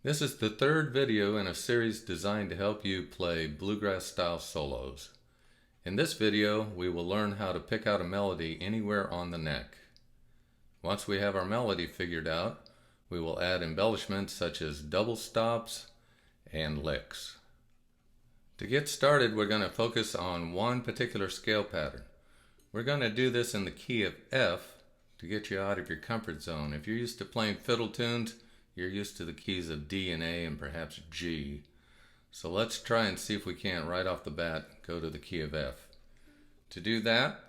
This is the third video in a series designed to help you play bluegrass style solos. In this video, we will learn how to pick out a melody anywhere on the neck. Once we have our melody figured out, we will add embellishments such as double stops and licks. To get started, we're going to focus on one particular scale pattern. We're going to do this in the key of F to get you out of your comfort zone. If you're used to playing fiddle tunes, you're used to the keys of D and A and perhaps G. So let's try and see if we can't right off the bat go to the key of F. To do that,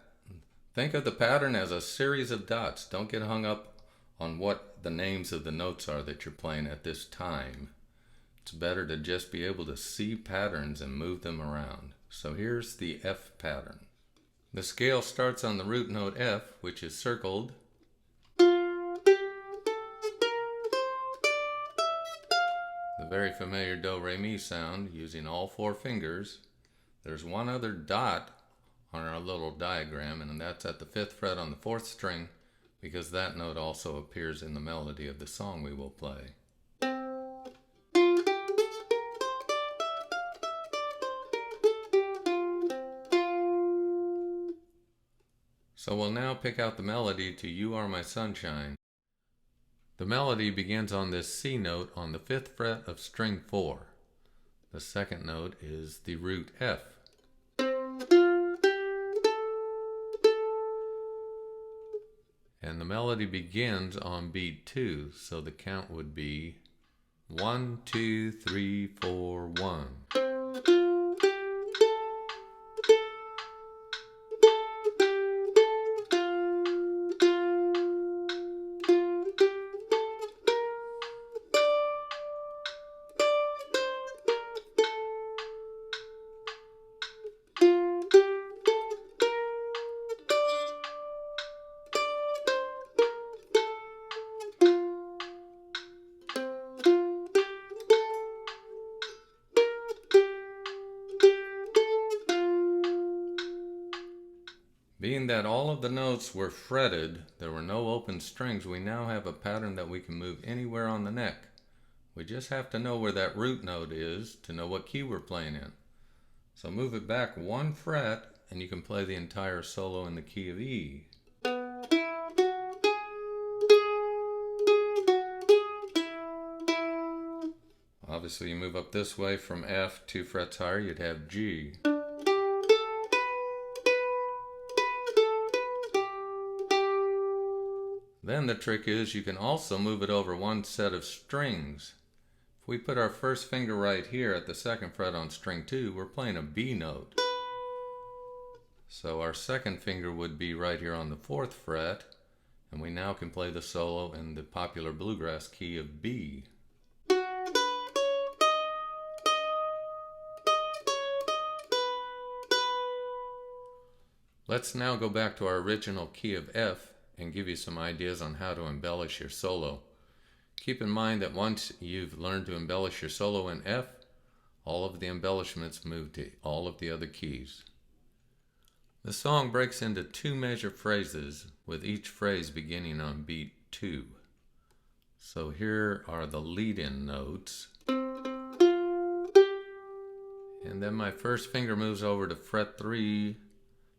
think of the pattern as a series of dots. Don't get hung up on what the names of the notes are that you're playing at this time. It's better to just be able to see patterns and move them around. So here's the F pattern. The scale starts on the root note F, which is circled. The very familiar do, re, mi sound using all four fingers. There's one other dot on our little diagram, and that's at the 5th fret on the 4th string, because that note also appears in the melody of the song we will play. So we'll now pick out the melody to You Are My Sunshine. The melody begins on this C note on the 5th fret of string 4. The second note is the root F. And the melody begins on beat 2, so the count would be 1, 2, 3, 4, 1. Being that all of the notes were fretted, there were no open strings, we now have a pattern that we can move anywhere on the neck. We just have to know where that root note is to know what key we're playing in. So move it back 1 fret and you can play the entire solo in the key of E. Obviously you move up this way from F 2 frets higher, you'd have G. Then the trick is you can also move it over one set of strings. If we put our first finger right here at the 2nd fret on string 2, we're playing a B note. So our second finger would be right here on the 4th fret, and we now can play the solo in the popular bluegrass key of B. Let's now go back to our original key of F and give you some ideas on how to embellish your solo. Keep in mind that once you've learned to embellish your solo in F, all of the embellishments move to all of the other keys. The song breaks into 2 measure phrases, with each phrase beginning on beat 2. So here are the lead-in notes. And then my first finger moves over to fret 3,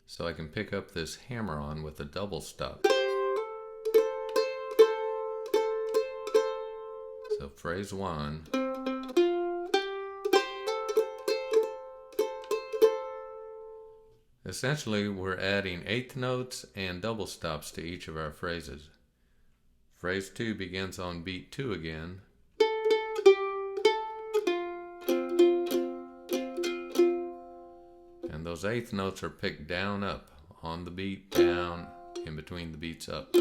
so I can pick up this hammer-on with a double stop. So phrase 1. Essentially, we're adding 8th notes and double stops to each of our phrases. Phrase 2 begins on beat 2 again. And those 8th notes are picked down up on the beat, down, in between the beats up.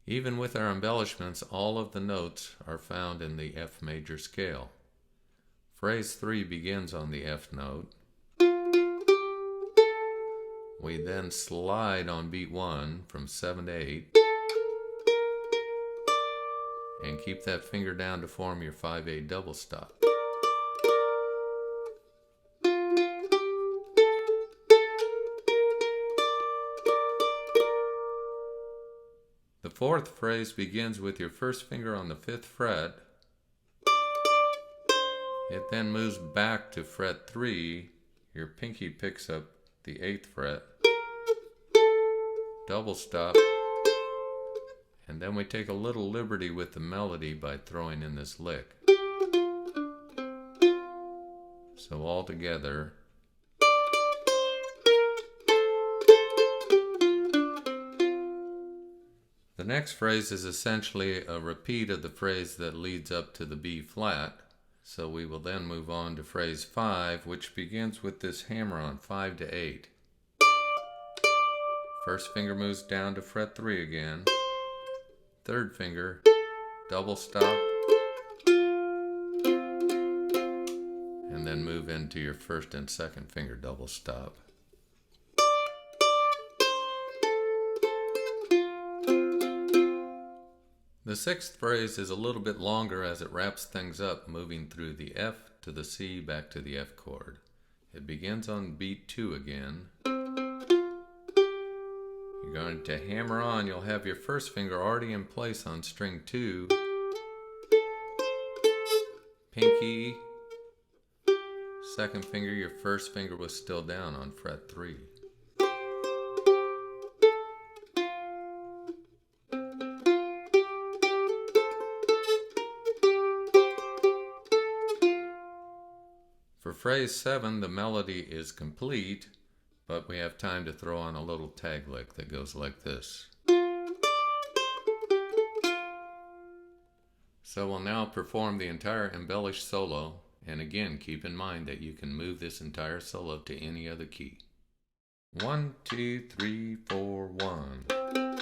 Even with our embellishments, all of the notes are found in the F major scale. Phrase 3 begins on the F note. We then slide on beat 1 from 7 to 8 and keep that finger down to form your 5/8 double stop. The fourth phrase begins with your first finger on the 5th fret It then moves back to fret 3. Your pinky picks up the 8th fret, double stop, and then we take a little liberty with the melody by throwing in this lick. So all together. The next phrase is essentially a repeat of the phrase that leads up to the B flat. So we will then move on to phrase 5, which begins with this hammer on 5 to 8. First finger moves down to fret 3 again. Third finger, double stop, and then move into your first and second finger double stop. The sixth phrase is a little bit longer as it wraps things up, moving through the F to the C back to the F chord. It begins on beat 2 again. You're going to hammer on. You'll have your first finger already in place on string 2. Pinky. Second finger, your first finger was still down on fret 3. For phrase 7, the melody is complete, but we have time to throw on a little tag lick that goes like this. So we'll now perform the entire embellished solo, and again keep in mind that you can move this entire solo to any other key. 1, 2, 3, 4, 1.